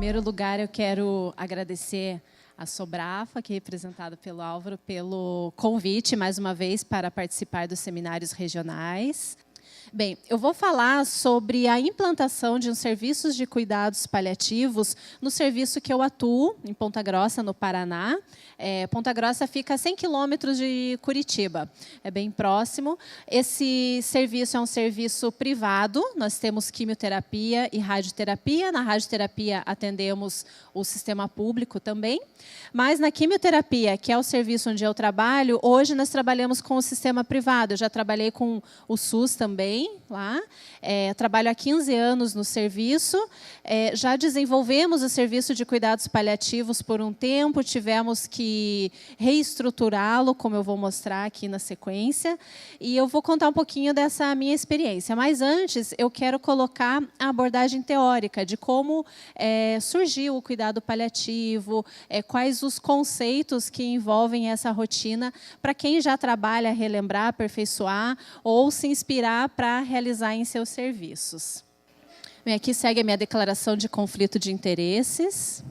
primeiro lugar, eu quero agradecer a Sobrafa, aqui representada pelo Álvaro, pelo convite, mais uma vez, para participar dos seminários regionais. Bem, eu vou falar sobre a implantação de uns serviços de cuidados paliativos no serviço que eu atuo, em Ponta Grossa, no Paraná. Ponta Grossa fica a 100 quilômetros de Curitiba, é bem próximo. Esse serviço é um serviço privado, nós temos quimioterapia e radioterapia. Na radioterapia atendemos o sistema público também, mas na quimioterapia, que é o serviço onde eu trabalho, hoje nós trabalhamos com o sistema privado. Eu já trabalhei com o SUS também, lá. Trabalho há 15 anos no serviço. Já desenvolvemos o serviço de cuidados paliativos por um tempo, tivemos que reestruturá-lo, como eu vou mostrar aqui na sequência, e eu vou contar um pouquinho dessa minha experiência. Mas antes, eu quero colocar a abordagem teórica de como surgiu o cuidado paliativo, quais os conceitos que envolvem essa rotina, para quem já trabalha, relembrar, aperfeiçoar ou se inspirar para realizar em seus serviços. Bem, aqui segue a minha declaração de conflito de interesses.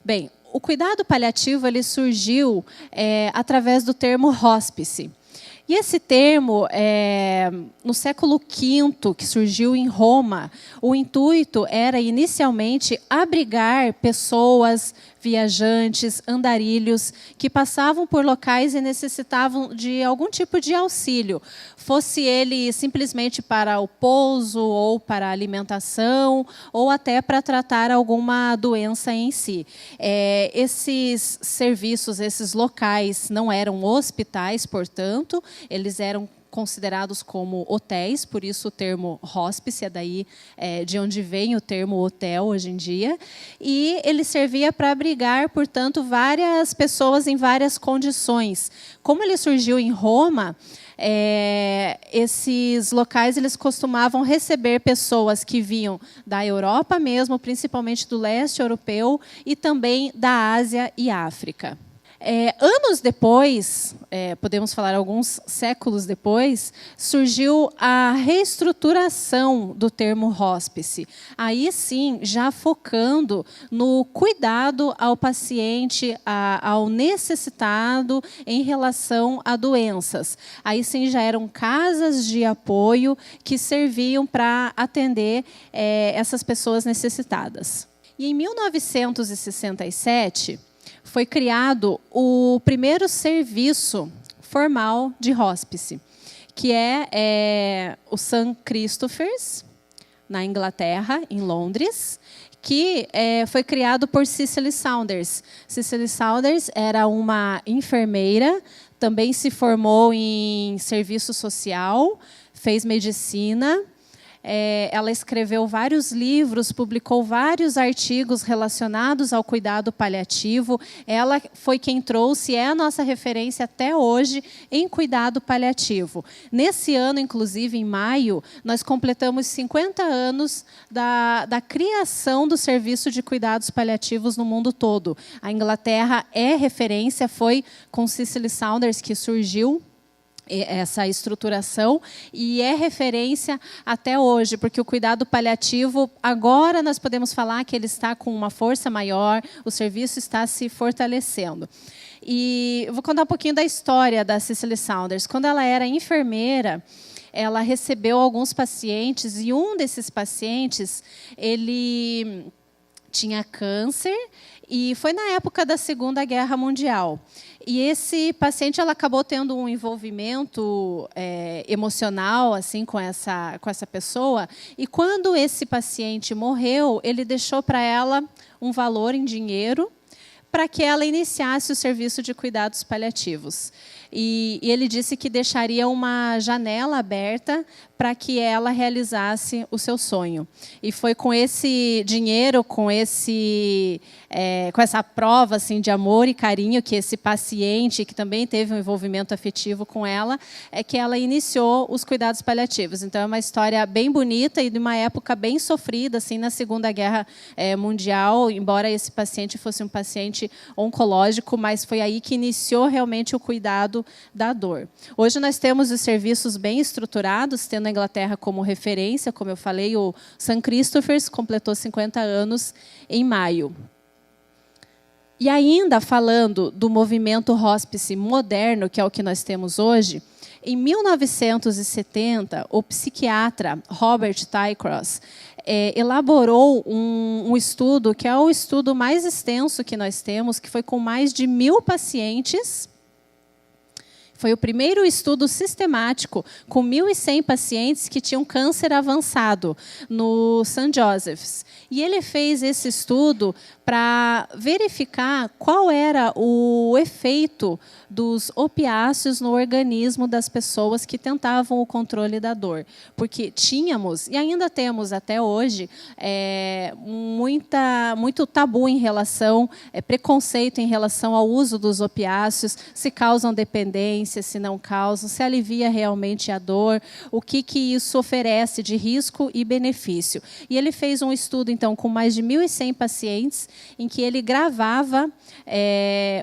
Bem, o cuidado paliativo ele surgiu através do termo hóspice. E esse termo, no século V, que surgiu em Roma, o intuito era, inicialmente, abrigar pessoas, viajantes, andarilhos, que passavam por locais e necessitavam de algum tipo de auxílio, fosse ele simplesmente para o pouso, ou para a alimentação, ou até para tratar alguma doença em si. Esses serviços, esses locais, não eram hospitais, portanto, eles eram considerados como hotéis, por isso o termo hóspice, é daí de onde vem o termo hotel hoje em dia, e ele servia para abrigar, portanto, várias pessoas em várias condições. Como ele surgiu em Roma, esses locais eles costumavam receber pessoas que vinham da Europa mesmo, principalmente do leste europeu, e também da Ásia e África. Anos depois, podemos falar alguns séculos depois, surgiu a reestruturação do termo hóspice. Aí sim, já focando no cuidado ao paciente, ao necessitado em relação a doenças. Aí sim já eram casas de apoio que serviam para atender essas pessoas necessitadas. E em 1967, foi criado o primeiro serviço formal de hóspice, que é o St. Christopher's, na Inglaterra, em Londres, que foi criado por Cicely Saunders. Cicely Saunders era uma enfermeira, também se formou em serviço social, fez medicina. Ela escreveu vários livros, publicou vários artigos relacionados ao cuidado paliativo. Ela foi quem trouxe, é a nossa referência até hoje em cuidado paliativo. Nesse ano, inclusive, em maio, nós completamos 50 anos da criação do serviço de cuidados paliativos no mundo todo. A Inglaterra é referência, foi com Cicely Saunders que surgiu essa estruturação, e é referência até hoje, porque o cuidado paliativo, agora nós podemos falar que ele está com uma força maior, o serviço está se fortalecendo. E eu vou contar um pouquinho da história da Cicely Saunders. Quando ela era enfermeira, ela recebeu alguns pacientes, e um desses pacientes, ele tinha câncer, e foi na época da Segunda Guerra Mundial. E esse paciente ela acabou tendo um envolvimento emocional assim com essa pessoa. E quando esse paciente morreu, ele deixou para ela um valor em dinheiro para que ela iniciasse o serviço de cuidados paliativos. E ele disse que deixaria uma janela aberta para que ela realizasse o seu sonho. E foi com esse dinheiro, com essa prova assim, de amor e carinho que esse paciente, que também teve um envolvimento afetivo com ela, que ela iniciou os cuidados paliativos. Então, é uma história bem bonita e de uma época bem sofrida, assim, na Segunda Guerra Mundial, embora esse paciente fosse um paciente oncológico, mas foi aí que iniciou realmente o cuidado cuidado da dor. Hoje nós temos os serviços bem estruturados, tendo a Inglaterra como referência, como eu falei, o St. Christopher's completou 50 anos em maio. E ainda falando do movimento hospice moderno, que é o que nós temos hoje, em 1970, o psiquiatra Robert Tycross elaborou um estudo, que é o estudo mais extenso que nós temos, que foi com mais de 1.000 pacientes. Foi o primeiro estudo sistemático com 1.100 pacientes que tinham câncer avançado no St. Joseph's. E ele fez esse estudo para verificar qual era o efeito dos opiáceos no organismo das pessoas que tentavam o controle da dor. Porque tínhamos, e ainda temos até hoje, muito tabu em relação, preconceito em relação ao uso dos opiáceos, se causam dependência, se não causam, se alivia realmente a dor, o que isso oferece de risco e benefício. E ele fez um estudo, então, com mais de 1.100 pacientes, em que ele gravava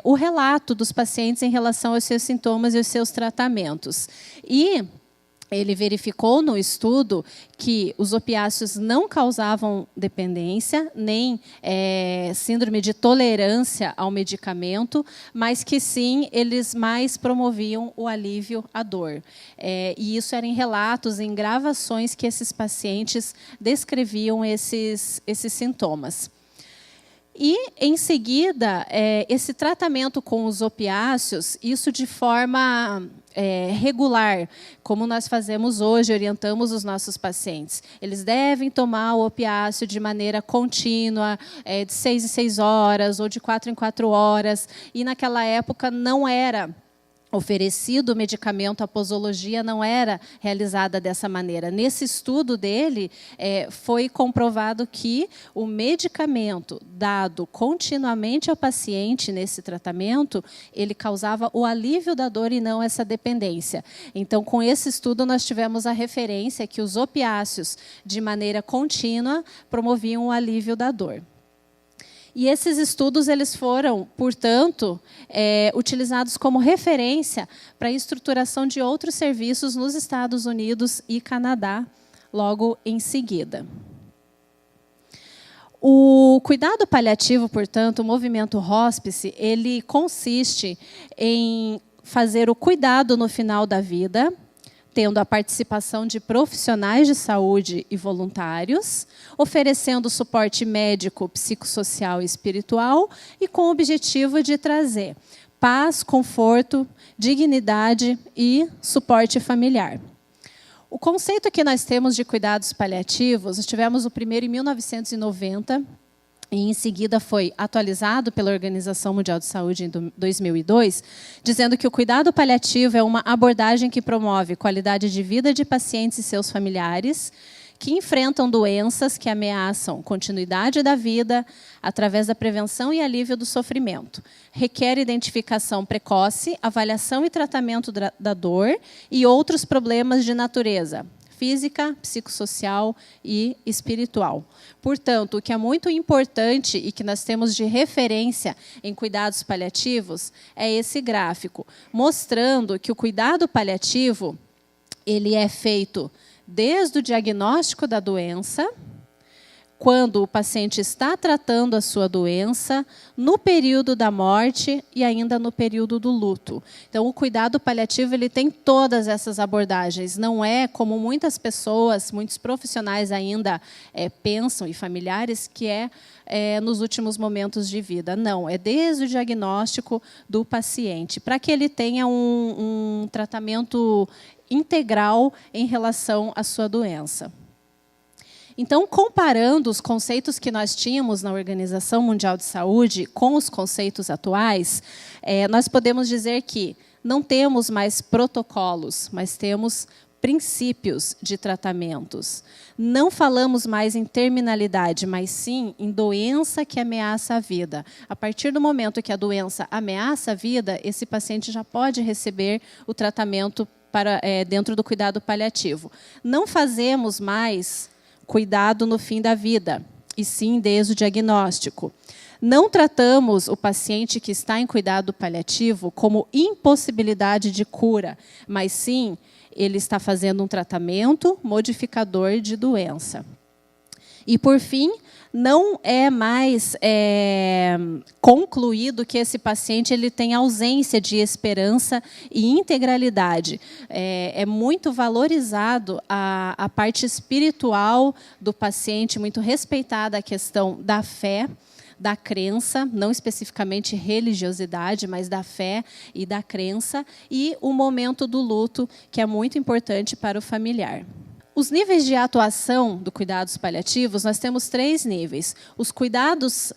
o relato dos pacientes em relação aos seus sintomas e aos seus tratamentos. E ele verificou no estudo que os opiáceos não causavam dependência, nem síndrome de tolerância ao medicamento, mas que sim, eles mais promoviam o alívio à dor. E isso era em relatos, em gravações que esses pacientes descreviam esses sintomas. E, em seguida, esse tratamento com os opiáceos, isso de forma regular, como nós fazemos hoje, orientamos os nossos pacientes. Eles devem tomar o opiáceo de maneira contínua, de 6 em 6 horas, ou de 4 em 4 horas. E, naquela época, não era oferecido o medicamento, a posologia não era realizada dessa maneira. Nesse estudo dele, foi comprovado que o medicamento dado continuamente ao paciente nesse tratamento, ele causava o alívio da dor e não essa dependência. Então, com esse estudo, nós tivemos a referência que os opiáceos, de maneira contínua, promoviam o alívio da dor. E esses estudos eles foram, portanto, utilizados como referência para a estruturação de outros serviços nos Estados Unidos e Canadá, logo em seguida. O cuidado paliativo, portanto, o movimento hospice, ele consiste em fazer o cuidado no final da vida, tendo a participação de profissionais de saúde e voluntários, oferecendo suporte médico, psicossocial e espiritual, e com o objetivo de trazer paz, conforto, dignidade e suporte familiar. O conceito que nós temos de cuidados paliativos, nós tivemos o primeiro em 1990, e em seguida foi atualizado pela Organização Mundial de Saúde em 2002, dizendo que o cuidado paliativo é uma abordagem que promove qualidade de vida de pacientes e seus familiares, que enfrentam doenças que ameaçam continuidade da vida através da prevenção e alívio do sofrimento. Requer identificação precoce, avaliação e tratamento da dor e outros problemas de natureza física, psicossocial e espiritual. Portanto, o que é muito importante e que nós temos de referência em cuidados paliativos é esse gráfico, mostrando que o cuidado paliativo ele é feito desde o diagnóstico da doença, quando o paciente está tratando a sua doença, no período da morte e ainda no período do luto. Então, o cuidado paliativo ele tem todas essas abordagens. Não é como muitas pessoas, muitos profissionais ainda pensam, e familiares, que nos últimos momentos de vida. Não, é desde o diagnóstico do paciente, para que ele tenha um tratamento integral em relação à sua doença. Então, comparando os conceitos que nós tínhamos na Organização Mundial de Saúde com os conceitos atuais, nós podemos dizer que não temos mais protocolos, mas temos princípios de tratamentos. Não falamos mais em terminalidade, mas sim em doença que ameaça a vida. A partir do momento que a doença ameaça a vida, esse paciente já pode receber o tratamento dentro do cuidado paliativo. Não fazemos mais cuidado no fim da vida, e sim desde o diagnóstico. Não tratamos o paciente que está em cuidado paliativo como impossibilidade de cura, mas sim, ele está fazendo um tratamento modificador de doença. E, por fim, não é mais concluído que esse paciente ele tem ausência de esperança e integralidade. É muito valorizado a parte espiritual do paciente, muito respeitada a questão da fé, da crença, não especificamente religiosidade, mas da fé e da crença, e o momento do luto, que é muito importante para o familiar. Os níveis de atuação do cuidados paliativos, nós temos 3 níveis. Os cuidados...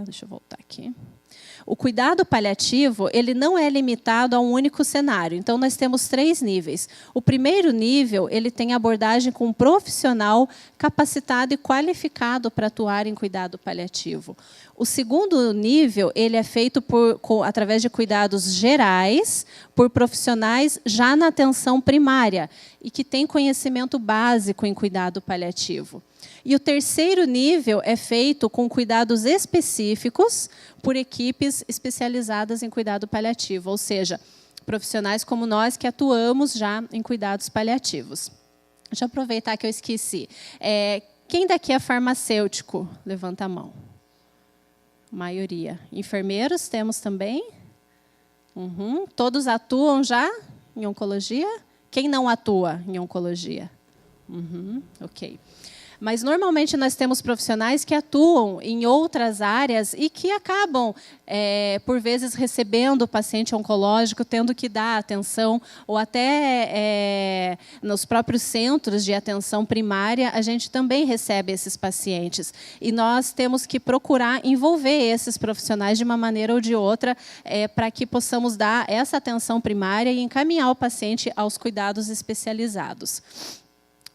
Deixa eu voltar aqui. O cuidado paliativo ele não é limitado a um único cenário. Então, nós temos 3 níveis. O primeiro nível ele tem abordagem com um profissional capacitado e qualificado para atuar em cuidado paliativo. O segundo nível ele é feito através de cuidados gerais, por profissionais já na atenção primária e que têm conhecimento básico em cuidado paliativo. E o terceiro nível é feito com cuidados específicos por equipes especializadas em cuidado paliativo, ou seja, profissionais como nós que atuamos já em cuidados paliativos. Deixa eu aproveitar que eu esqueci. Quem daqui é farmacêutico? Levanta a mão. Maioria. Enfermeiros temos também? Todos atuam já em oncologia? Quem não atua em oncologia? Ok. Mas, normalmente, nós temos profissionais que atuam em outras áreas e que acabam, por vezes, recebendo o paciente oncológico, tendo que dar atenção, ou até nos próprios centros de atenção primária, a gente também recebe esses pacientes. E nós temos que procurar envolver esses profissionais de uma maneira ou de outra, para que possamos dar essa atenção primária e encaminhar o paciente aos cuidados especializados.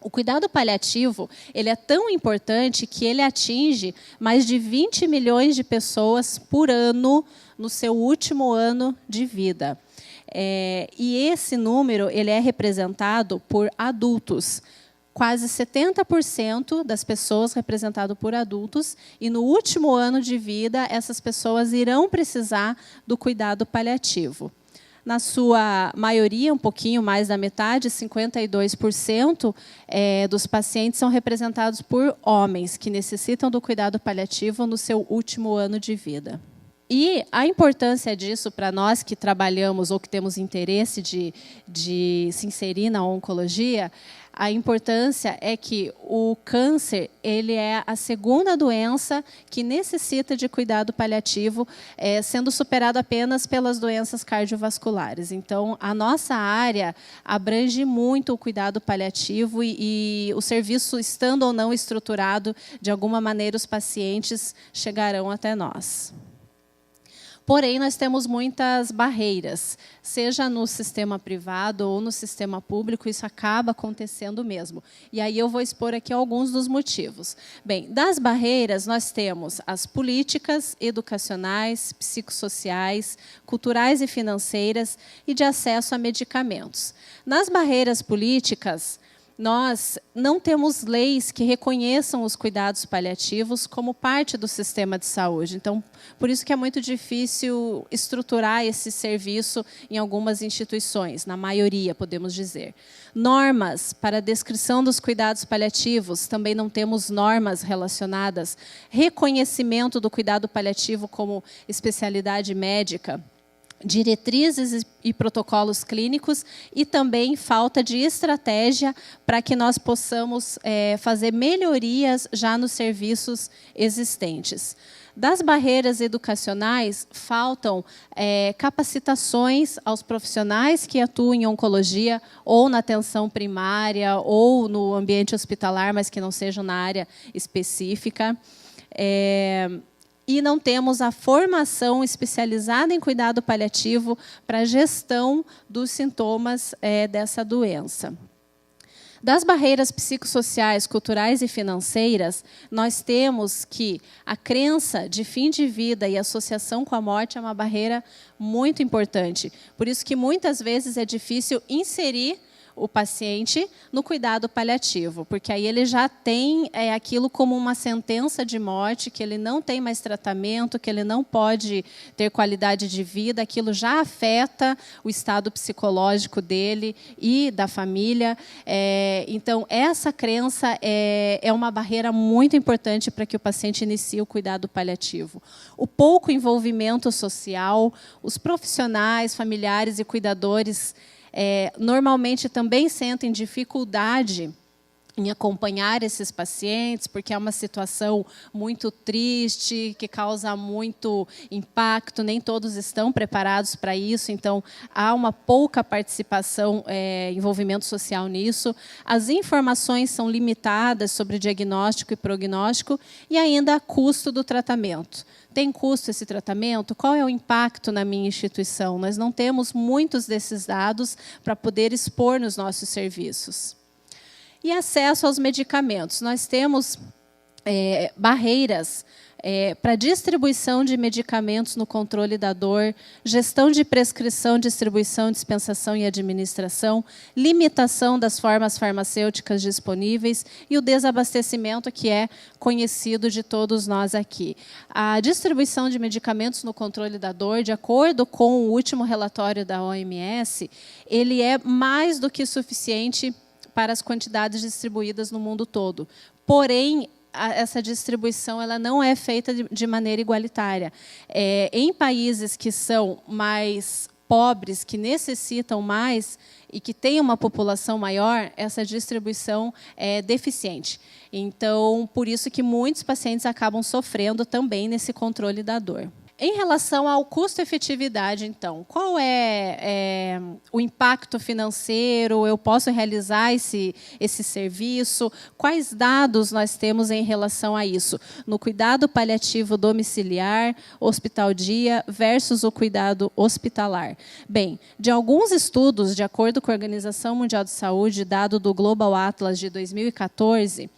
O cuidado paliativo ele é tão importante que ele atinge mais de 20 milhões de pessoas por ano no seu último ano de vida. E esse número ele é representado por adultos. Quase 70% das pessoas representado por adultos, e no último ano de vida, essas pessoas irão precisar do cuidado paliativo. Na sua maioria, um pouquinho mais da metade, 52%, dos pacientes são representados por homens que necessitam do cuidado paliativo no seu último ano de vida. E a importância disso para nós que trabalhamos ou que temos interesse de se inserir na oncologia, a importância é que o câncer ele é a segunda doença que necessita de cuidado paliativo, sendo superado apenas pelas doenças cardiovasculares. Então, a nossa área abrange muito o cuidado paliativo e o serviço, estando ou não estruturado, de alguma maneira os pacientes chegarão até nós. Porém, nós temos muitas barreiras, seja no sistema privado ou no sistema público, isso acaba acontecendo mesmo. E aí eu vou expor aqui alguns dos motivos. Bem, das barreiras nós temos as políticas, educacionais, psicossociais, culturais e financeiras e de acesso a medicamentos. Nas barreiras políticas, nós não temos leis que reconheçam os cuidados paliativos como parte do sistema de saúde. Então, por isso que é muito difícil estruturar esse serviço em algumas instituições, na maioria, podemos dizer. Normas para a descrição dos cuidados paliativos, também não temos normas relacionadas. Reconhecimento do cuidado paliativo como especialidade médica. Diretrizes e protocolos clínicos e também falta de estratégia para que nós possamos fazer melhorias já nos serviços existentes. Das barreiras educacionais, faltam capacitações aos profissionais que atuam em oncologia ou na atenção primária ou no ambiente hospitalar, mas que não sejam na área específica. E não temos a formação especializada em cuidado paliativo para a gestão dos sintomas dessa doença. Das barreiras psicossociais, culturais e financeiras, nós temos que a crença de fim de vida e associação com a morte é uma barreira muito importante. Por isso que muitas vezes é difícil inserir o paciente no cuidado paliativo, porque aí ele já tem aquilo como uma sentença de morte, que ele não tem mais tratamento, que ele não pode ter qualidade de vida, aquilo já afeta o estado psicológico dele e da família. Então, essa crença é uma barreira muito importante para que o paciente inicie o cuidado paliativo. O pouco envolvimento social, os profissionais, familiares e cuidadores normalmente também sentem dificuldade em acompanhar esses pacientes, porque é uma situação muito triste, que causa muito impacto, nem todos estão preparados para isso, então há uma pouca participação, envolvimento social nisso. As informações são limitadas sobre diagnóstico e prognóstico, e ainda custo do tratamento. Tem custo esse tratamento? Qual é o impacto na minha instituição? Nós não temos muitos desses dados para poder expor nos nossos serviços. E acesso aos medicamentos. Nós temos barreiras para distribuição de medicamentos no controle da dor, gestão de prescrição, distribuição, dispensação e administração, limitação das formas farmacêuticas disponíveis e o desabastecimento, que é conhecido de todos nós aqui. A distribuição de medicamentos no controle da dor, de acordo com o último relatório da OMS, ele é mais do que suficiente para as quantidades distribuídas no mundo todo. Porém, essa distribuição ela não é feita de maneira igualitária. Em países que são mais pobres, que necessitam mais e que têm uma população maior, essa distribuição é deficiente. Então, por isso que muitos pacientes acabam sofrendo também nesse controle da dor. Em relação ao custo-efetividade, então, qual é o impacto financeiro? Eu posso realizar esse serviço? Quais dados nós temos em relação a isso? No cuidado paliativo domiciliar, hospital-dia versus o cuidado hospitalar. Bem, de alguns estudos, de acordo com a Organização Mundial de Saúde, dado do Global Atlas de 2014,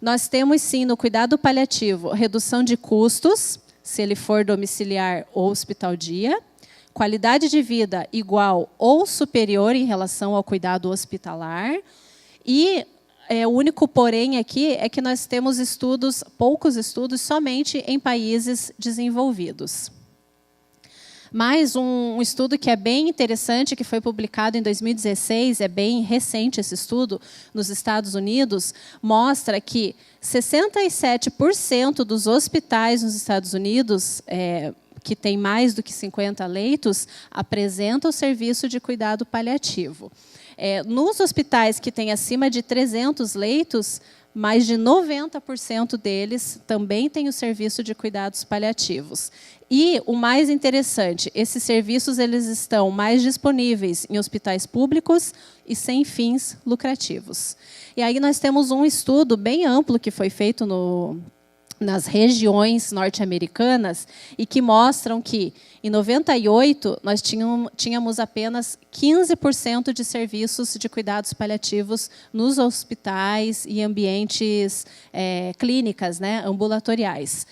nós temos, sim, no cuidado paliativo, redução de custos, se ele for domiciliar ou hospital-dia, qualidade de vida igual ou superior em relação ao cuidado hospitalar, e o único porém aqui é que nós temos estudos, poucos estudos, somente em países desenvolvidos. Mais um estudo que é bem interessante, que foi publicado em 2016, é bem recente esse estudo, nos Estados Unidos, mostra que 67% dos hospitais nos Estados Unidos, que tem mais do que 50 leitos, apresentam o serviço de cuidado paliativo. Nos hospitais que têm acima de 300 leitos, mais de 90% deles também têm o serviço de cuidados paliativos. E o mais interessante, esses serviços eles estão mais disponíveis em hospitais públicos e sem fins lucrativos. E aí nós temos um estudo bem amplo que foi feito nas regiões norte-americanas e que mostram que, em 98, nós tínhamos apenas 15% de serviços de cuidados paliativos nos hospitais e ambientes clínicas, né, ambulatoriais.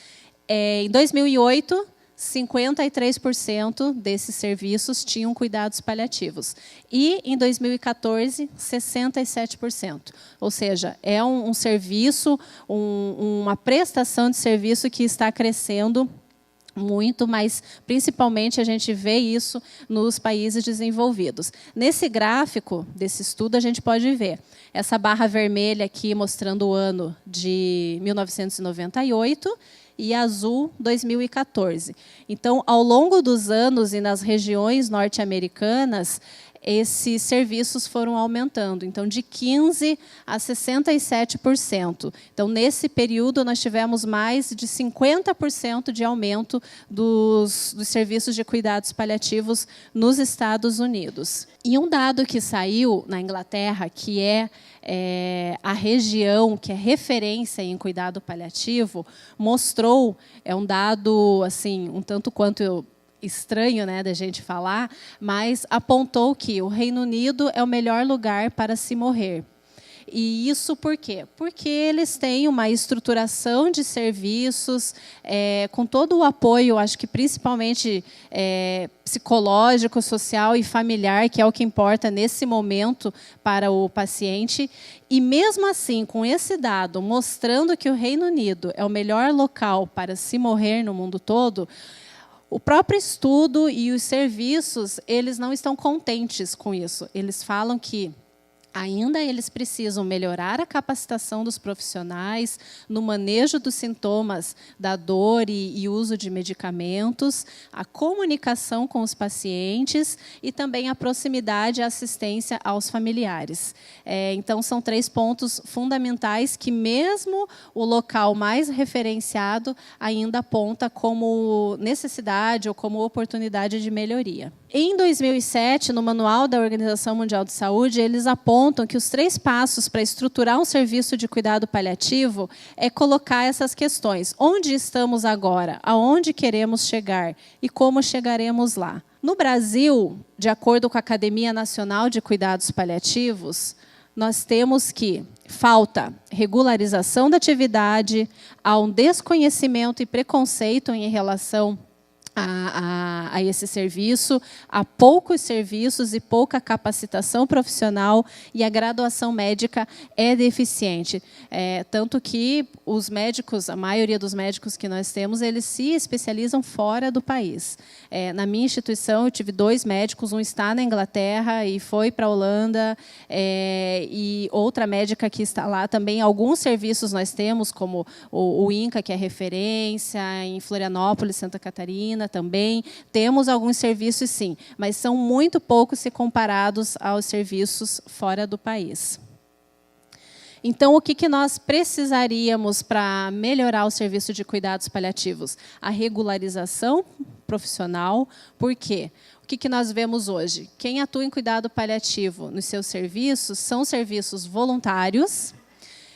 Em 2008, 53% desses serviços tinham cuidados paliativos. E, em 2014, 67%. Ou seja, é um serviço, uma prestação de serviço que está crescendo muito, mas principalmente a gente vê isso nos países desenvolvidos. Nesse gráfico desse estudo, a gente pode ver essa barra vermelha aqui mostrando o ano de 1998, e azul 2014. Então, ao longo dos anos e nas regiões norte-americanas, esses serviços foram aumentando, então de 15% a 67%. Então, nesse período, nós tivemos mais de 50% de aumento dos serviços de cuidados paliativos nos Estados Unidos. E um dado que saiu na Inglaterra, que é a região que é referência em cuidado paliativo, mostrou, é um dado assim, um tanto quanto estranho, né, da gente falar, mas apontou que o Reino Unido é o melhor lugar para se morrer. E isso por quê? Porque eles têm uma estruturação de serviços, com todo o apoio, acho que principalmente psicológico, social e familiar, que é o que importa nesse momento para o paciente. E mesmo assim, com esse dado mostrando que o Reino Unido é o melhor local para se morrer no mundo todo, o próprio estudo e os serviços, eles não estão contentes com isso. Eles falam que ainda eles precisam melhorar a capacitação dos profissionais no manejo dos sintomas da dor e uso de medicamentos, a comunicação com os pacientes e também a proximidade e assistência aos familiares. Então, são 3 pontos fundamentais que, mesmo o local mais referenciado, ainda aponta como necessidade ou como oportunidade de melhoria. Em 2007, no Manual da Organização Mundial de Saúde, eles apontam que os 3 passos para estruturar um serviço de cuidado paliativo é colocar essas questões. Onde estamos agora? Aonde queremos chegar? E como chegaremos lá? No Brasil, de acordo com a Academia Nacional de Cuidados Paliativos, nós temos que falta regularização da atividade, há um desconhecimento e preconceito em relação a esse serviço, há poucos serviços e pouca capacitação profissional, e a graduação médica é deficiente. Tanto que os médicos, a maioria dos médicos que nós temos, eles se especializam fora do país. Na minha instituição, eu tive 2 médicos, um está na Inglaterra e foi para a Holanda, e outra médica que está lá também. Alguns serviços nós temos, como o INCA, que é referência, em Florianópolis, Santa Catarina, também. Temos alguns serviços, sim, mas são muito poucos se comparados aos serviços fora do país. Então, o que nós precisaríamos para melhorar o serviço de cuidados paliativos? A regularização profissional. Por quê? O que nós vemos hoje? Quem atua em cuidado paliativo nos seus serviços são serviços voluntários,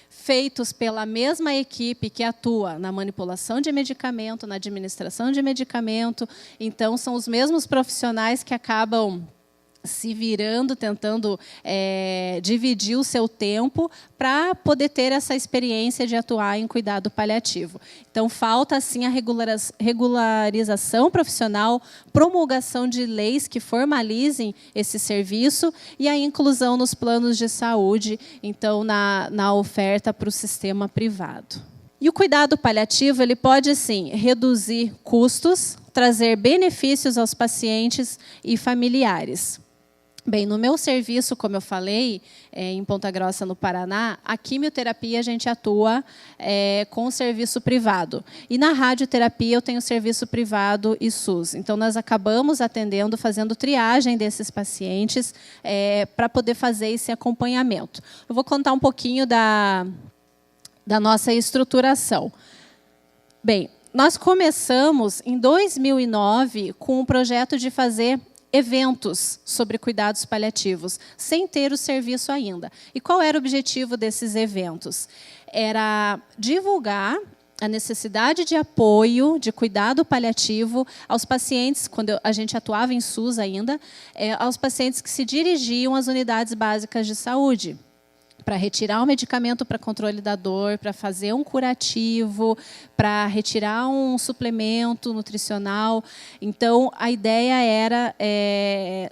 feitos pela mesma equipe que atua na manipulação de medicamento, na administração de medicamento. Então, são os mesmos profissionais que acabam se virando, tentando dividir o seu tempo para poder ter essa experiência de atuar em cuidado paliativo. Então, falta, assim, a regularização profissional, promulgação de leis que formalizem esse serviço e a inclusão nos planos de saúde, então, na oferta para o sistema privado. E o cuidado paliativo ele pode, sim, reduzir custos, trazer benefícios aos pacientes e familiares. Bem, no meu serviço, como eu falei, em Ponta Grossa, no Paraná, a quimioterapia a gente atua com o serviço privado. E na radioterapia eu tenho serviço privado e SUS. Então, nós acabamos atendendo, fazendo triagem desses pacientes para poder fazer esse acompanhamento. Eu vou contar um pouquinho da nossa estruturação. Bem, nós começamos em 2009 com um projeto de fazer eventos sobre cuidados paliativos, sem ter o serviço ainda. E qual era o objetivo desses eventos? Era divulgar a necessidade de apoio, de cuidado paliativo aos pacientes, quando a gente atuava em SUS ainda, aos pacientes que se dirigiam às unidades básicas de saúde, para retirar o medicamento para controle da dor, para fazer um curativo, para retirar um suplemento nutricional. Então, a ideia era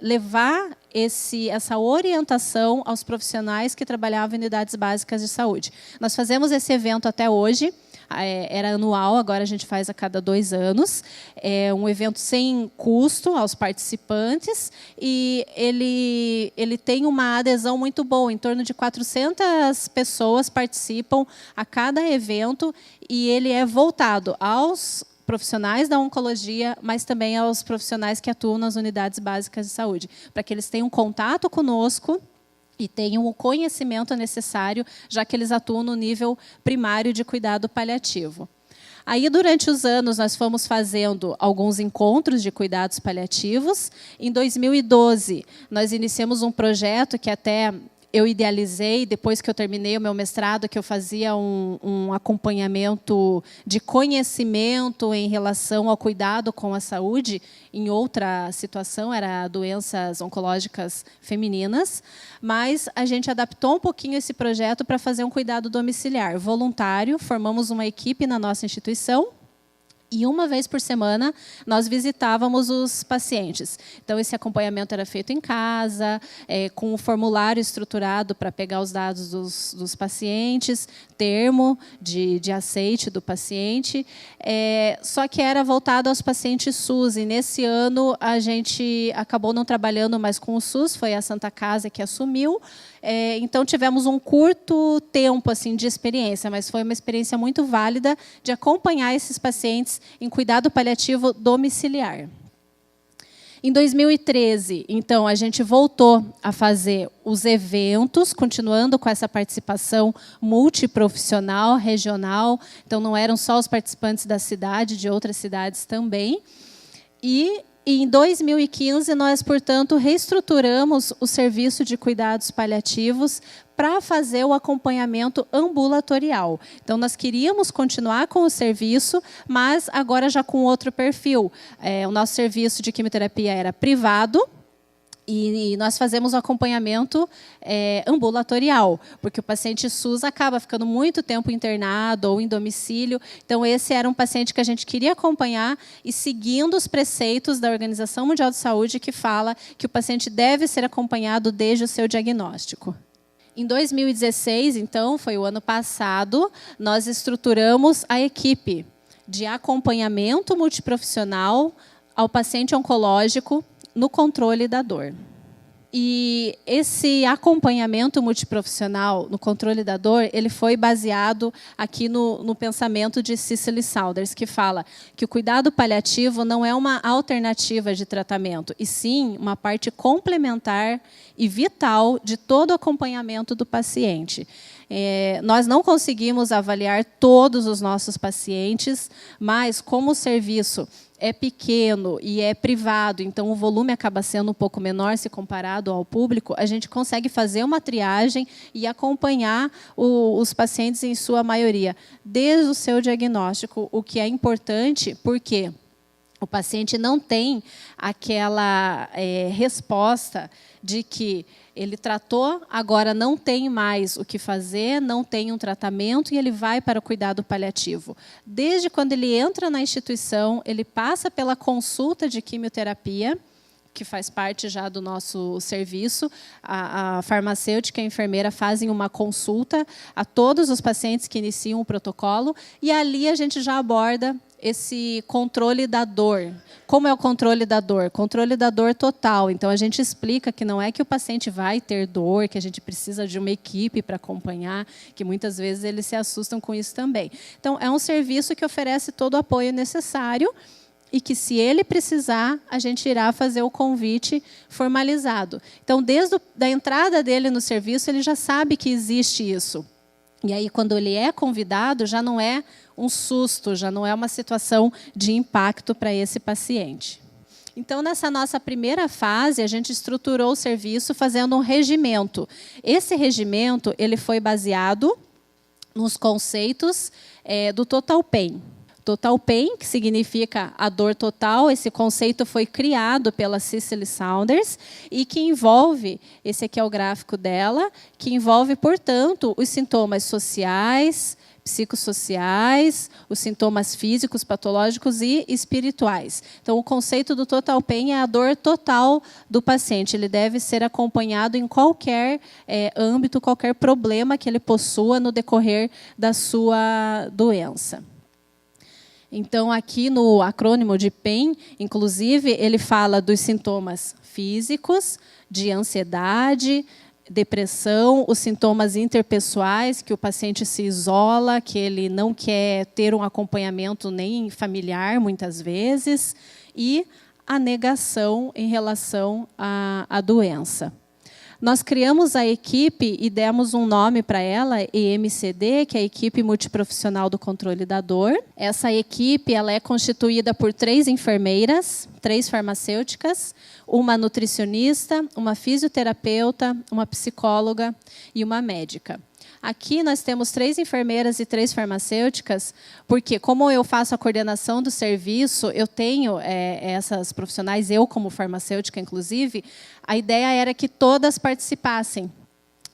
levar essa orientação aos profissionais que trabalhavam em unidades básicas de saúde. Nós fazemos esse evento até hoje. Era anual, agora a gente faz a cada 2 anos. É um evento sem custo aos participantes e ele tem uma adesão muito boa. Em torno de 400 pessoas participam a cada evento e ele é voltado aos profissionais da oncologia, mas também aos profissionais que atuam nas unidades básicas de saúde, para que eles tenham contato conosco e tenham o conhecimento necessário, já que eles atuam no nível primário de cuidado paliativo. Aí, durante os anos, nós fomos fazendo alguns encontros de cuidados paliativos. Em 2012, nós iniciamos um projeto que até eu idealizei, depois que eu terminei o meu mestrado, que eu fazia um acompanhamento de conhecimento em relação ao cuidado com a saúde, em outra situação, era doenças oncológicas femininas, mas a gente adaptou um pouquinho esse projeto para fazer um cuidado domiciliar voluntário, formamos uma equipe na nossa instituição, e uma vez por semana, nós visitávamos os pacientes. Então, esse acompanhamento era feito em casa, com um formulário estruturado para pegar os dados dos pacientes, termo de aceite do paciente, só que era voltado aos pacientes SUS. E, nesse ano, a gente acabou não trabalhando mais com o SUS, foi a Santa Casa que assumiu. Então, tivemos um curto tempo assim, de experiência, mas foi uma experiência muito válida de acompanhar esses pacientes em cuidado paliativo domiciliar. Em 2013, então, a gente voltou a fazer os eventos, continuando com essa participação multiprofissional, regional. Então, não eram só os participantes da cidade, de outras cidades também. E em 2015, nós, portanto, reestruturamos o serviço de cuidados paliativos para fazer o acompanhamento ambulatorial. Então, nós queríamos continuar com o serviço, mas agora já com outro perfil. O nosso serviço de quimioterapia era privado, e nós fazemos o acompanhamento ambulatorial, porque o paciente SUS acaba ficando muito tempo internado ou em domicílio. Então, esse era um paciente que a gente queria acompanhar e seguindo os preceitos da Organização Mundial de Saúde, que fala que o paciente deve ser acompanhado desde o seu diagnóstico. Em 2016, então, foi o ano passado, nós estruturamos a equipe de acompanhamento multiprofissional ao paciente oncológico no controle da dor. E esse acompanhamento multiprofissional no controle da dor, ele foi baseado aqui no pensamento de Cicely Saunders, que fala que o cuidado paliativo não é uma alternativa de tratamento, e sim uma parte complementar e vital de todo o acompanhamento do paciente. Nós não conseguimos avaliar todos os nossos pacientes, mas como o serviço é pequeno e é privado, então o volume acaba sendo um pouco menor se comparado ao público, a gente consegue fazer uma triagem e acompanhar os pacientes em sua maioria, desde o seu diagnóstico, o que é importante, porque o paciente não tem aquela resposta de que ele tratou, agora não tem mais o que fazer, não tem um tratamento e ele vai para o cuidado paliativo. Desde quando ele entra na instituição, ele passa pela consulta de quimioterapia, que faz parte já do nosso serviço. A farmacêutica e a enfermeira fazem uma consulta a todos os pacientes que iniciam o protocolo e ali a gente já aborda esse controle da dor. Como é o controle da dor? Controle da dor total. Então, a gente explica que não é que o paciente vai ter dor, que a gente precisa de uma equipe para acompanhar, que muitas vezes eles se assustam com isso também. Então, é um serviço que oferece todo o apoio necessário e que, se ele precisar, a gente irá fazer o convite formalizado. Então, desde a entrada dele no serviço, ele já sabe que existe isso. E aí, quando ele é convidado, já não é um susto, já não é uma situação de impacto para esse paciente. Então, nessa nossa primeira fase, a gente estruturou o serviço fazendo um regimento. Esse regimento ele foi baseado nos conceitos do Total Pain. Total Pain, que significa a dor total, esse conceito foi criado pela Cicely Saunders e que envolve, esse aqui é o gráfico dela, que envolve, portanto, os sintomas sociais, psicossociais, os sintomas físicos, patológicos e espirituais. Então, o conceito do Total Pain é a dor total do paciente. Ele deve ser acompanhado em qualquer âmbito, qualquer problema que ele possua no decorrer da sua doença. Então, aqui no acrônimo de PAIN, inclusive, ele fala dos sintomas físicos, de ansiedade, depressão, os sintomas interpessoais, que o paciente se isola, que ele não quer ter um acompanhamento nem familiar, muitas vezes, e a negação em relação à doença. Nós criamos a equipe e demos um nome para ela, EMCD, que é a Equipe Multiprofissional do Controle da Dor. Essa equipe ela é constituída por 3 enfermeiras, 3 farmacêuticas, uma nutricionista, uma fisioterapeuta, uma psicóloga e uma médica. Aqui nós temos 3 enfermeiras e 3 farmacêuticas, porque como eu faço a coordenação do serviço, eu tenho essas profissionais, eu como farmacêutica, inclusive, a ideia era que todas participassem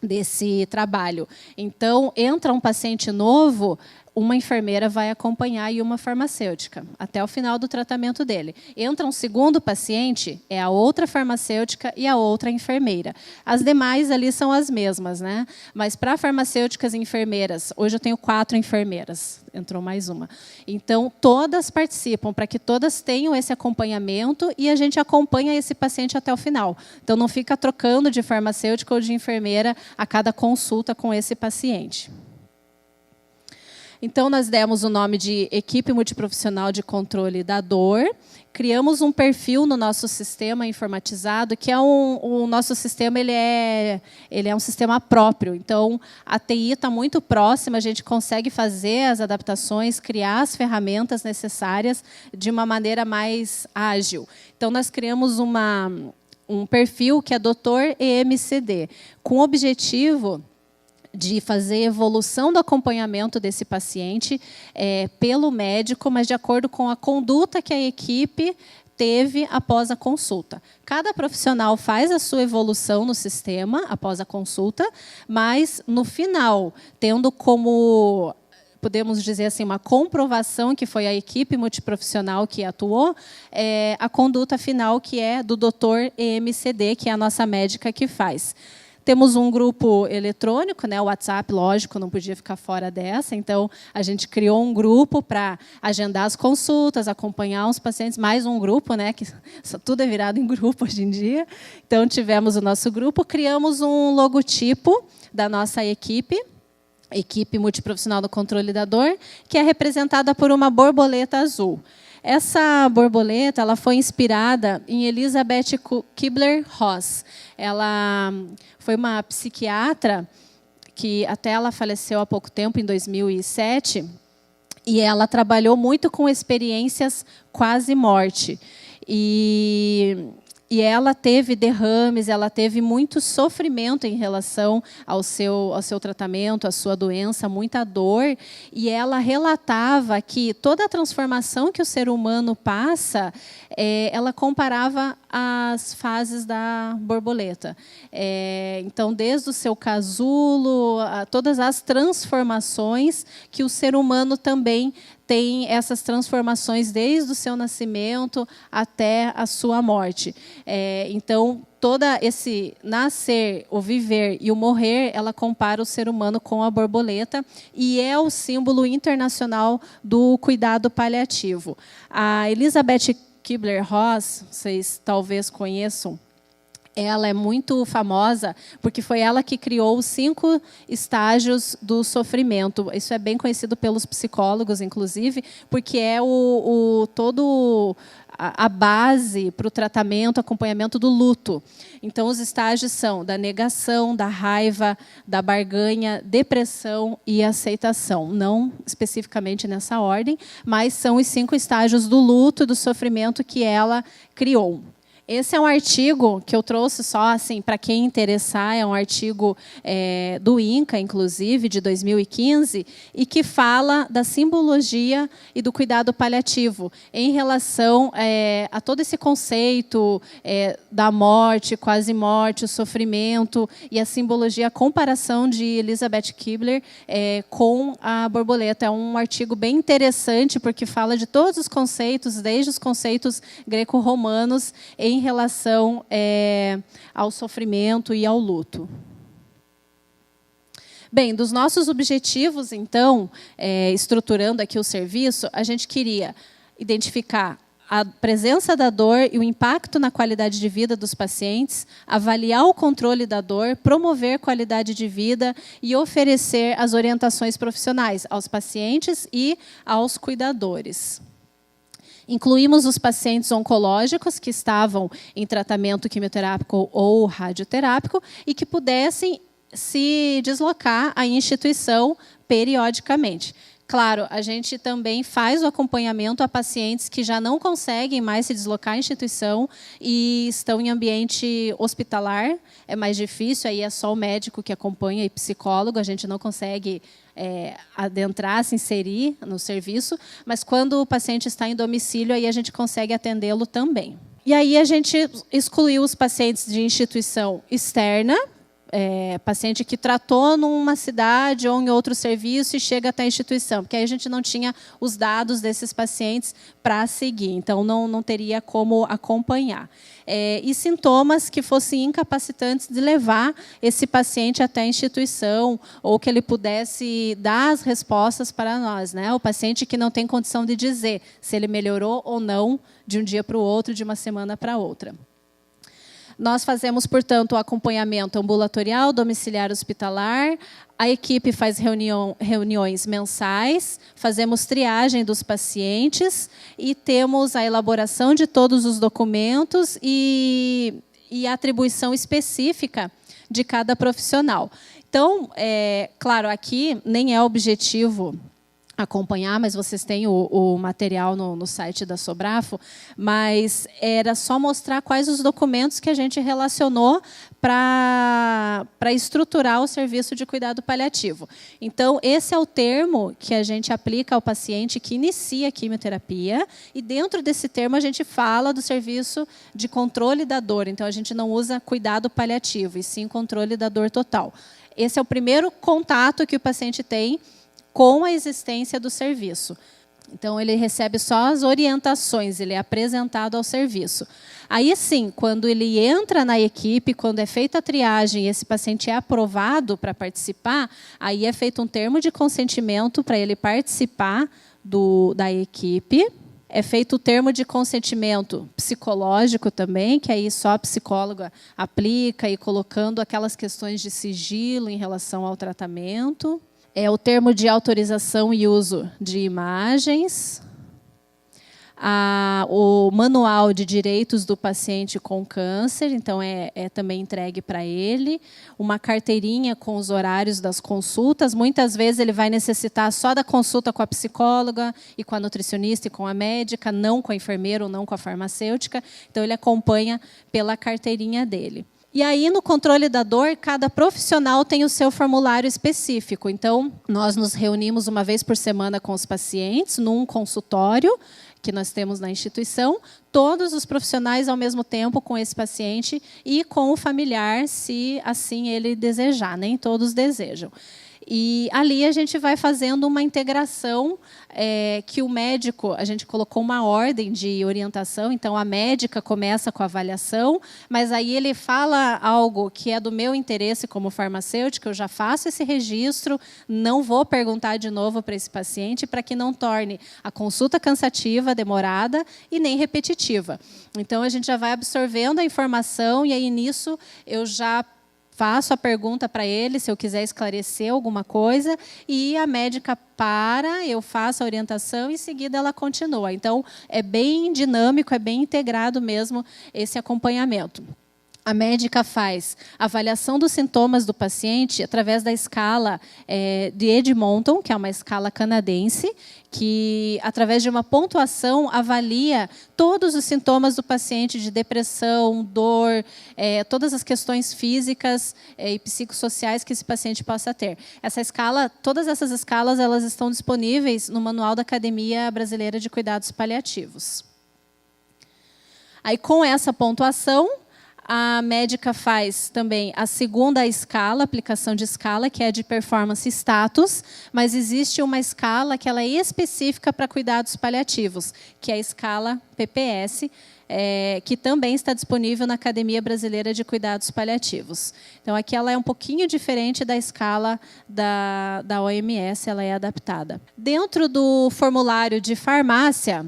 desse trabalho. Então, entra um paciente novo, uma enfermeira vai acompanhar e uma farmacêutica, até o final do tratamento dele. Entra um segundo paciente, é a outra farmacêutica e a outra enfermeira. As demais ali são as mesmas, né? Mas para farmacêuticas e enfermeiras, hoje eu tenho 4 enfermeiras, entrou mais uma. Então, todas participam, para que todas tenham esse acompanhamento e a gente acompanha esse paciente até o final. Então, não fica trocando de farmacêutica ou de enfermeira a cada consulta com esse paciente. Então, nós demos o nome de Equipe Multiprofissional de Controle da Dor, criamos um perfil no nosso sistema informatizado, que é o nosso sistema ele é um sistema próprio. Então, a TI está muito próxima, a gente consegue fazer as adaptações, criar as ferramentas necessárias de uma maneira mais ágil. Então, nós criamos um perfil que é Dr. EMCD, com o objetivo de fazer evolução do acompanhamento desse paciente pelo médico, mas de acordo com a conduta que a equipe teve após a consulta. Cada profissional faz a sua evolução no sistema após a consulta, mas, no final, tendo como, podemos dizer assim, uma comprovação que foi a equipe multiprofissional que atuou, a conduta final que é do Dr. EMCD, que é a nossa médica que faz. Temos um grupo eletrônico, né? O WhatsApp, lógico, não podia ficar fora dessa. Então, a gente criou um grupo para agendar as consultas, acompanhar os pacientes. Mais um grupo, né? Que tudo é virado em grupo hoje em dia. Então, tivemos o nosso grupo. Criamos um logotipo da nossa equipe multiprofissional do controle da dor, que é representada por uma borboleta azul. Essa borboleta ela foi inspirada em Elisabeth Kubler-Ross. Ela foi uma psiquiatra que até ela faleceu há pouco tempo, em 2007, e ela trabalhou muito com experiências quase morte. E ela teve derrames, ela teve muito sofrimento em relação ao seu tratamento, à sua doença, muita dor. E ela relatava que toda a transformação que o ser humano passa, ela comparava às fases da borboleta. Então, desde o seu casulo, todas as transformações que o ser humano também tem essas transformações desde o seu nascimento até a sua morte. Então, todo esse nascer, o viver e o morrer, ela compara o ser humano com a borboleta e é o símbolo internacional do cuidado paliativo. A Elisabeth Kubler-Ross, vocês talvez conheçam, ela é muito famosa porque foi ela que criou os 5 estágios do sofrimento. Isso é bem conhecido pelos psicólogos, inclusive, porque é todo a base para o tratamento, acompanhamento do luto. Então, os estágios são da negação, da raiva, da barganha, depressão e aceitação. Não especificamente nessa ordem, mas são os 5 estágios do luto e do sofrimento que ela criou. Esse é um artigo que eu trouxe só assim, para quem interessar, é um artigo do INCA, inclusive, de 2015, e que fala da simbologia e do cuidado paliativo em relação a todo esse conceito da morte, quase morte, o sofrimento e a simbologia, a comparação de Elisabeth Kubler com a borboleta. É um artigo bem interessante, porque fala de todos os conceitos, desde os conceitos greco-romanos, em relação ao sofrimento e ao luto. Bem, dos nossos objetivos, então, estruturando aqui o serviço, a gente queria identificar a presença da dor e o impacto na qualidade de vida dos pacientes, avaliar o controle da dor, promover qualidade de vida e oferecer as orientações profissionais aos pacientes e aos cuidadores. Incluímos os pacientes oncológicos que estavam em tratamento quimioterápico ou radioterápico e que pudessem se deslocar à instituição periodicamente. Claro, a gente também faz o acompanhamento a pacientes que já não conseguem mais se deslocar à instituição e estão em ambiente hospitalar. É mais difícil, aí é só o médico que acompanha e psicólogo, a gente não consegue adentrar, se inserir no serviço, mas quando o paciente está em domicílio, aí a gente consegue atendê-lo também. E aí a gente excluiu os pacientes de instituição externa, paciente que tratou numa cidade ou em outro serviço e chega até a instituição, porque aí a gente não tinha os dados desses pacientes para seguir, então não teria como acompanhar. E sintomas que fossem incapacitantes de levar esse paciente até a instituição ou que ele pudesse dar as respostas para nós, né? O paciente que não tem condição de dizer se ele melhorou ou não de um dia para o outro, de uma semana para outra. Nós fazemos, portanto, o acompanhamento ambulatorial, domiciliar, hospitalar. A equipe faz reuniões mensais, fazemos triagem dos pacientes e temos a elaboração de todos os documentos e a atribuição específica de cada profissional. Então, claro, aqui nem é objetivo acompanhar, mas vocês têm o material no site da Sobrafo, mas era só mostrar quais os documentos que a gente relacionou para estruturar o serviço de cuidado paliativo. Então, esse é o termo que a gente aplica ao paciente que inicia a quimioterapia, e dentro desse termo a gente fala do serviço de controle da dor. Então, a gente não usa cuidado paliativo, e sim controle da dor total. Esse é o primeiro contato que o paciente tem com a existência do serviço. Então, ele recebe só as orientações, ele é apresentado ao serviço. Aí, sim, quando ele entra na equipe, quando é feita a triagem e esse paciente é aprovado para participar, aí é feito um termo de consentimento para ele participar da equipe. É feito o termo de consentimento psicológico também, que aí só a psicóloga aplica, e colocando aquelas questões de sigilo em relação ao tratamento. O termo de autorização e uso de imagens, o manual de direitos do paciente com câncer, então é também entregue para ele, uma carteirinha com os horários das consultas. Muitas vezes ele vai necessitar só da consulta com a psicóloga e com a nutricionista e com a médica, não com a enfermeira ou não com a farmacêutica, então ele acompanha pela carteirinha dele. E aí, no controle da dor, cada profissional tem o seu formulário específico. Então, nós nos reunimos uma vez por semana com os pacientes, num consultório que nós temos na instituição, todos os profissionais ao mesmo tempo com esse paciente e com o familiar, se assim ele desejar, nem todos desejam. E ali a gente vai fazendo uma integração que o médico, a gente colocou uma ordem de orientação, então a médica começa com a avaliação, mas aí ele fala algo que é do meu interesse como farmacêutica, eu já faço esse registro, não vou perguntar de novo para esse paciente, para que não torne a consulta cansativa, demorada e nem repetitiva. Então a gente já vai absorvendo a informação e aí nisso eu já faço a pergunta para ele, se eu quiser esclarecer alguma coisa, e a médica eu faço a orientação e, em seguida, ela continua. Então, é bem dinâmico, é bem integrado mesmo esse acompanhamento. A médica faz avaliação dos sintomas do paciente através da escala de Edmonton, que é uma escala canadense, que, através de uma pontuação, avalia todos os sintomas do paciente de depressão, dor, todas as questões físicas e psicossociais que esse paciente possa ter. Essa escala, todas essas escalas, elas estão disponíveis no Manual da Academia Brasileira de Cuidados Paliativos. Aí, com essa pontuação, a médica faz também a segunda escala, aplicação de escala, que é de performance status, mas existe uma escala que ela é específica para cuidados paliativos, que é a escala PPS, que também está disponível na Academia Brasileira de Cuidados Paliativos. Então, aqui ela é um pouquinho diferente da escala da OMS, ela é adaptada. Dentro do formulário de farmácia,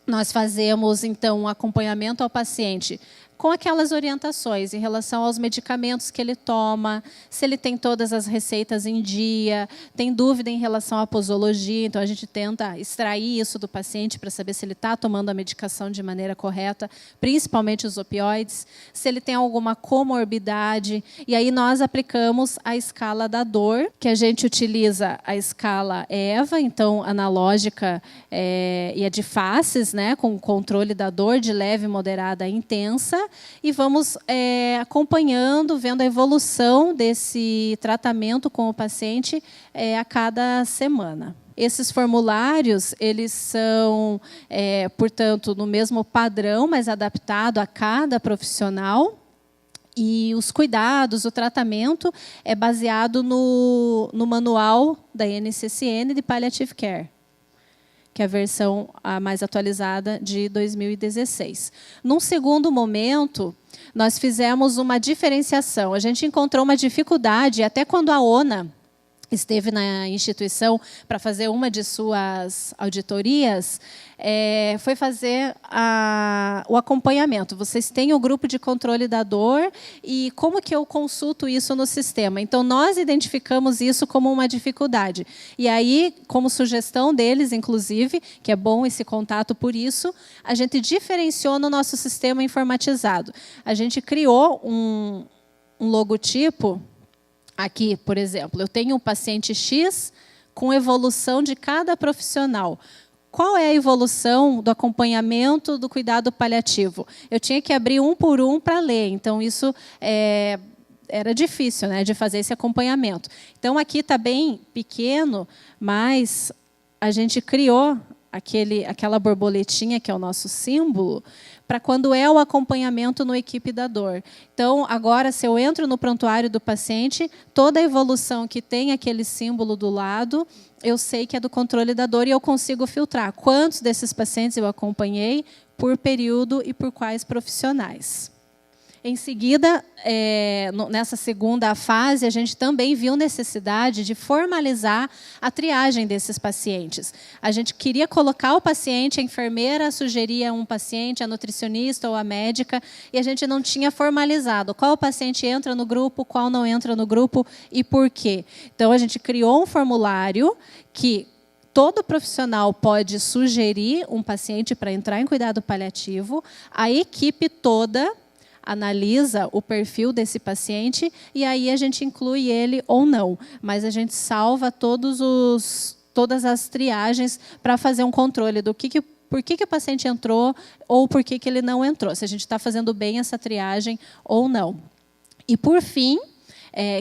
nós fazemos, então, um acompanhamento ao paciente com aquelas orientações em relação aos medicamentos que ele toma, se ele tem todas as receitas em dia, tem dúvida em relação à posologia, então a gente tenta extrair isso do paciente para saber se ele está tomando a medicação de maneira correta, principalmente os opioides, se ele tem alguma comorbidade, e aí nós aplicamos a escala da dor, que a gente utiliza a escala EVA, então analógica e a de faces, né, com controle da dor de leve, moderada e intensa, e vamos acompanhando, vendo a evolução desse tratamento com o paciente a cada semana. Esses formulários, eles são, portanto, no mesmo padrão, mas adaptado a cada profissional. E os cuidados, o tratamento é baseado no manual da NCCN de Palliative Care, que é a versão mais atualizada de 2016. Num segundo momento, nós fizemos uma diferenciação. A gente encontrou uma dificuldade, até quando a ONA esteve na instituição para fazer uma de suas auditorias, foi fazer o acompanhamento. Vocês têm o grupo de controle da dor e como que eu consulto isso no sistema? Então, nós identificamos isso como uma dificuldade. E aí, como sugestão deles, inclusive, que é bom esse contato por isso, a gente diferenciou no nosso sistema informatizado. A gente criou um logotipo. Aqui, por exemplo, eu tenho um paciente X com evolução de cada profissional. Qual é a evolução do acompanhamento do cuidado paliativo? Eu tinha que abrir um por um para ler, então isso era difícil, né, de fazer esse acompanhamento. Então, aqui está bem pequeno, mas a gente criou aquela borboletinha, que é o nosso símbolo, para quando é o acompanhamento no equipe da dor. Então, agora, se eu entro no prontuário do paciente, toda a evolução que tem aquele símbolo do lado, eu sei que é do controle da dor e eu consigo filtrar quantos desses pacientes eu acompanhei, por período e por quais profissionais. Em seguida, nessa segunda fase, a gente também viu necessidade de formalizar a triagem desses pacientes. A gente queria colocar o paciente, a enfermeira sugeria um paciente, a nutricionista ou a médica, e a gente não tinha formalizado qual paciente entra no grupo, qual não entra no grupo e por quê. Então, a gente criou um formulário que todo profissional pode sugerir um paciente para entrar em cuidado paliativo, a equipe toda analisa o perfil desse paciente e aí a gente inclui ele ou não, mas a gente salva todas as triagens para fazer um controle do por que o paciente entrou ou por que ele não entrou, se a gente está fazendo bem essa triagem ou não. E, por fim,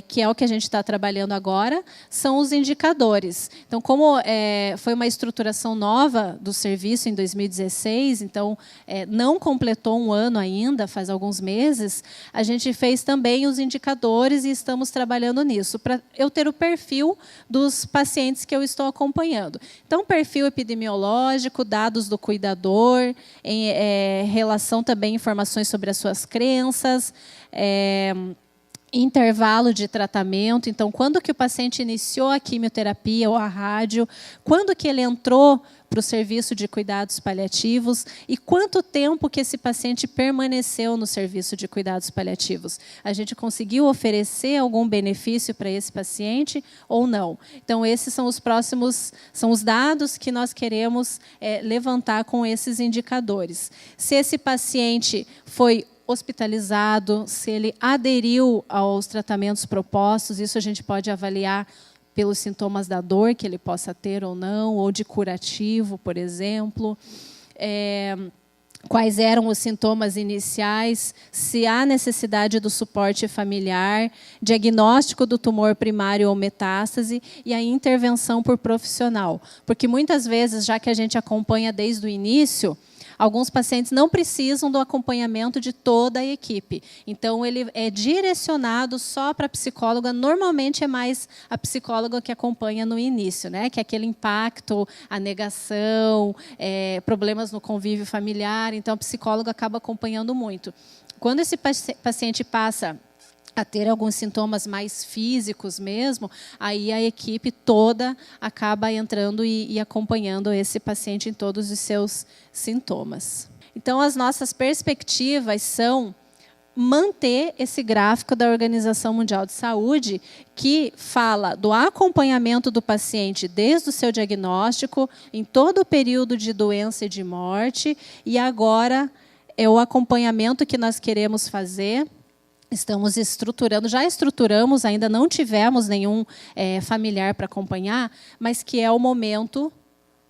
que é o que a gente está trabalhando agora, são os indicadores. Então, como foi uma estruturação nova do serviço em 2016, então não completou um ano ainda, faz alguns meses, a gente fez também os indicadores e estamos trabalhando nisso, para eu ter o perfil dos pacientes que eu estou acompanhando. Então, perfil epidemiológico, dados do cuidador, em relação também a informações sobre as suas crenças, intervalo de tratamento, então, quando que o paciente iniciou a quimioterapia ou a rádio, quando que ele entrou para o serviço de cuidados paliativos e quanto tempo que esse paciente permaneceu no serviço de cuidados paliativos. A gente conseguiu oferecer algum benefício para esse paciente ou não? Então, esses são os dados que nós queremos levantar com esses indicadores. Se esse paciente foi hospitalizado, se ele aderiu aos tratamentos propostos, isso a gente pode avaliar pelos sintomas da dor que ele possa ter ou não, ou de curativo, por exemplo. Quais eram os sintomas iniciais, se há necessidade do suporte familiar, diagnóstico do tumor primário ou metástase e a intervenção por profissional. Porque muitas vezes, já que a gente acompanha desde o início, alguns pacientes não precisam do acompanhamento de toda a equipe. Então, ele é direcionado só para a psicóloga. Normalmente, é mais a psicóloga que acompanha no início, né? Que é aquele impacto, a negação, problemas no convívio familiar. Então, a psicóloga acaba acompanhando muito. Quando esse paciente passa a ter alguns sintomas mais físicos mesmo, aí a equipe toda acaba entrando e acompanhando esse paciente em todos os seus sintomas. Então, as nossas perspectivas são manter esse gráfico da Organização Mundial de Saúde, que fala do acompanhamento do paciente desde o seu diagnóstico, em todo o período de doença e de morte, e agora é o acompanhamento que nós queremos fazer. Estamos estruturando, já estruturamos, ainda não tivemos nenhum familiar para acompanhar, mas que é o momento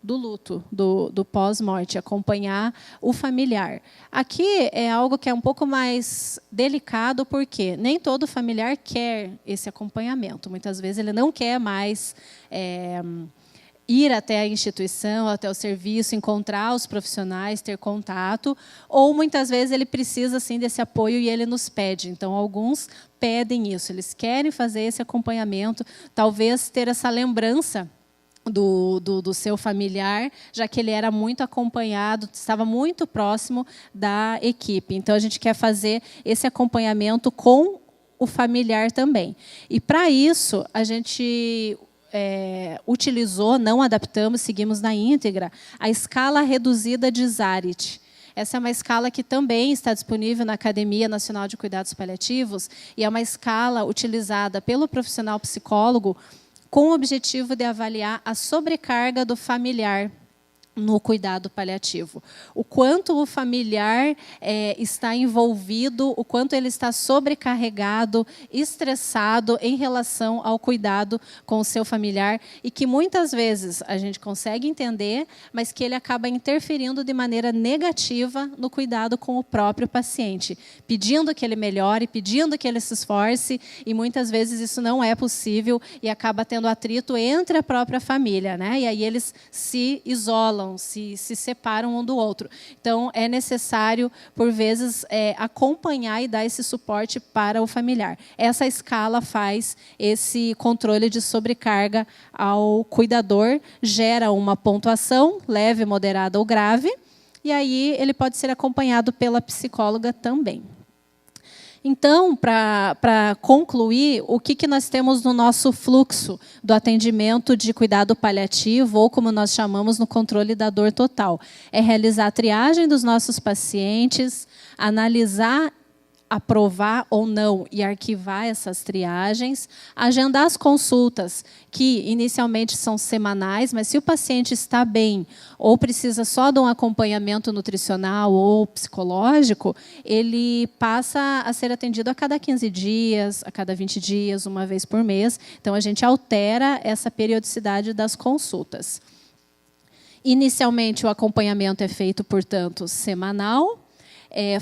do luto, do pós-morte, acompanhar o familiar. Aqui é algo que é um pouco mais delicado, porque nem todo familiar quer esse acompanhamento. Muitas vezes ele não quer mais ir até a instituição, até o serviço, encontrar os profissionais, ter contato, ou muitas vezes ele precisa assim desse apoio e ele nos pede. Então, alguns pedem isso, eles querem fazer esse acompanhamento, talvez ter essa lembrança do seu familiar, já que ele era muito acompanhado, estava muito próximo da equipe. Então, a gente quer fazer esse acompanhamento com o familiar também. E, para isso, a gente utilizou, não adaptamos, seguimos na íntegra, a escala reduzida de Zarit. Essa é uma escala que também está disponível na Academia Nacional de Cuidados Paliativos, e é uma escala utilizada pelo profissional psicólogo com o objetivo de avaliar a sobrecarga do familiar no cuidado paliativo. O quanto o familiar está envolvido, o quanto ele está sobrecarregado, estressado em relação ao cuidado com o seu familiar, e que muitas vezes a gente consegue entender, mas que ele acaba interferindo de maneira negativa no cuidado com o próprio paciente, pedindo que ele melhore, pedindo que ele se esforce, e muitas vezes isso não é possível e acaba tendo atrito entre a própria família, né? E aí eles se isolam, se separam um do outro. Então, é necessário, por vezes, acompanhar e dar esse suporte para o familiar. Essa escala faz esse controle de sobrecarga ao cuidador, gera uma pontuação, leve, moderada ou grave, e aí ele pode ser acompanhado pela psicóloga também. Então, para concluir, o que nós temos no nosso fluxo do atendimento de cuidado paliativo, ou como nós chamamos no controle da dor total? É realizar a triagem dos nossos pacientes, analisar, aprovar ou não e arquivar essas triagens, agendar as consultas, que inicialmente são semanais, mas se o paciente está bem ou precisa só de um acompanhamento nutricional ou psicológico, ele passa a ser atendido a cada 15 dias, a cada 20 dias, uma vez por mês. Então, a gente altera essa periodicidade das consultas. Inicialmente, o acompanhamento é feito, portanto, semanal.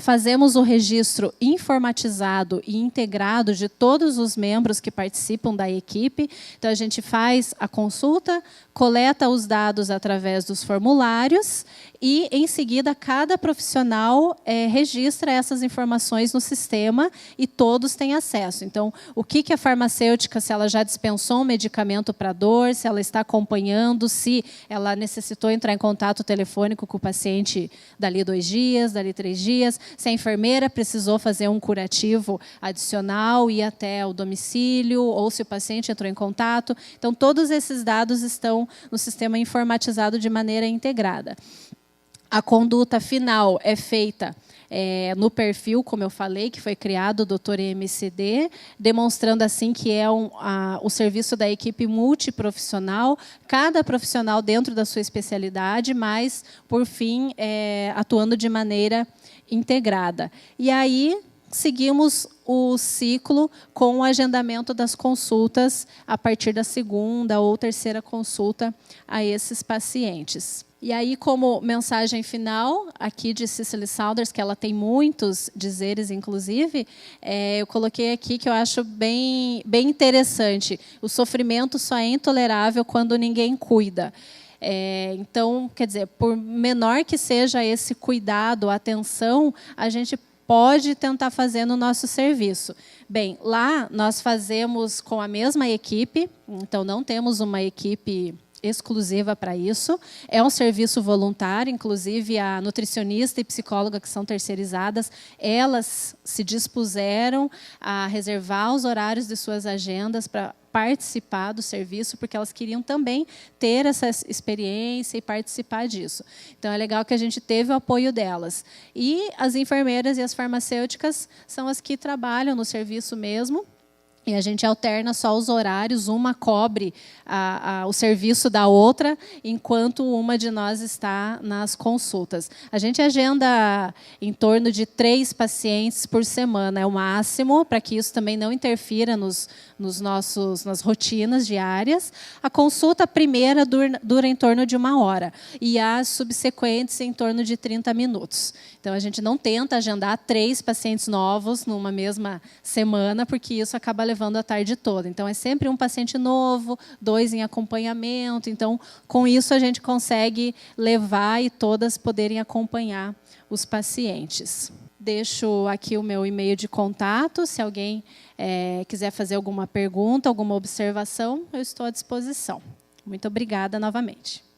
Fazemos o registro informatizado e integrado de todos os membros que participam da equipe. Então, a gente faz a consulta, coleta os dados através dos formulários e, em seguida, cada profissional registra essas informações no sistema e todos têm acesso. Então, o que a farmacêutica, se ela já dispensou um medicamento para dor, se ela está acompanhando, se ela necessitou entrar em contato telefônico com o paciente dali 2 dias, dali 3 dias, se a enfermeira precisou fazer um curativo adicional, ir até o domicílio, ou se o paciente entrou em contato. Então, todos esses dados estão no sistema informatizado de maneira integrada. A conduta final é feita no perfil, como eu falei, que foi criado, o Dr. MCD, demonstrando assim que é o serviço da equipe multiprofissional, cada profissional dentro da sua especialidade, mas, por fim, atuando de maneira integrada. E aí, seguimos o ciclo com o agendamento das consultas a partir da 2ª ou 3ª consulta a esses pacientes. E aí, como mensagem final, aqui de Cicely Saunders, que ela tem muitos dizeres, inclusive, eu coloquei aqui que eu acho bem interessante. O sofrimento só é intolerável quando ninguém cuida. Então, quer dizer, por menor que seja esse cuidado, atenção, a gente pode tentar fazer no nosso serviço. Bem, lá nós fazemos com a mesma equipe, então não temos uma equipe exclusiva para isso. É um serviço voluntário, inclusive a nutricionista e psicóloga, que são terceirizadas, elas se dispuseram a reservar os horários de suas agendas para participar do serviço, porque elas queriam também ter essa experiência e participar disso. Então, é legal que a gente teve o apoio delas. E as enfermeiras e as farmacêuticas são as que trabalham no serviço mesmo, e a gente alterna só os horários, uma cobre o serviço da outra, enquanto uma de nós está nas consultas. A gente agenda em torno de 3 pacientes por semana, é o máximo, para que isso também não interfira nas rotinas diárias. A consulta primeira dura em torno de 1 hora, e as subsequentes em torno de 30 minutos. Então, a gente não tenta agendar 3 pacientes novos numa mesma semana, porque isso acaba levando a tarde toda. Então, é sempre um paciente novo, 2 em acompanhamento. Então, com isso, a gente consegue levar e todas poderem acompanhar os pacientes. Deixo aqui o meu e-mail de contato. Se alguém quiser fazer alguma pergunta, alguma observação, eu estou à disposição. Muito obrigada novamente.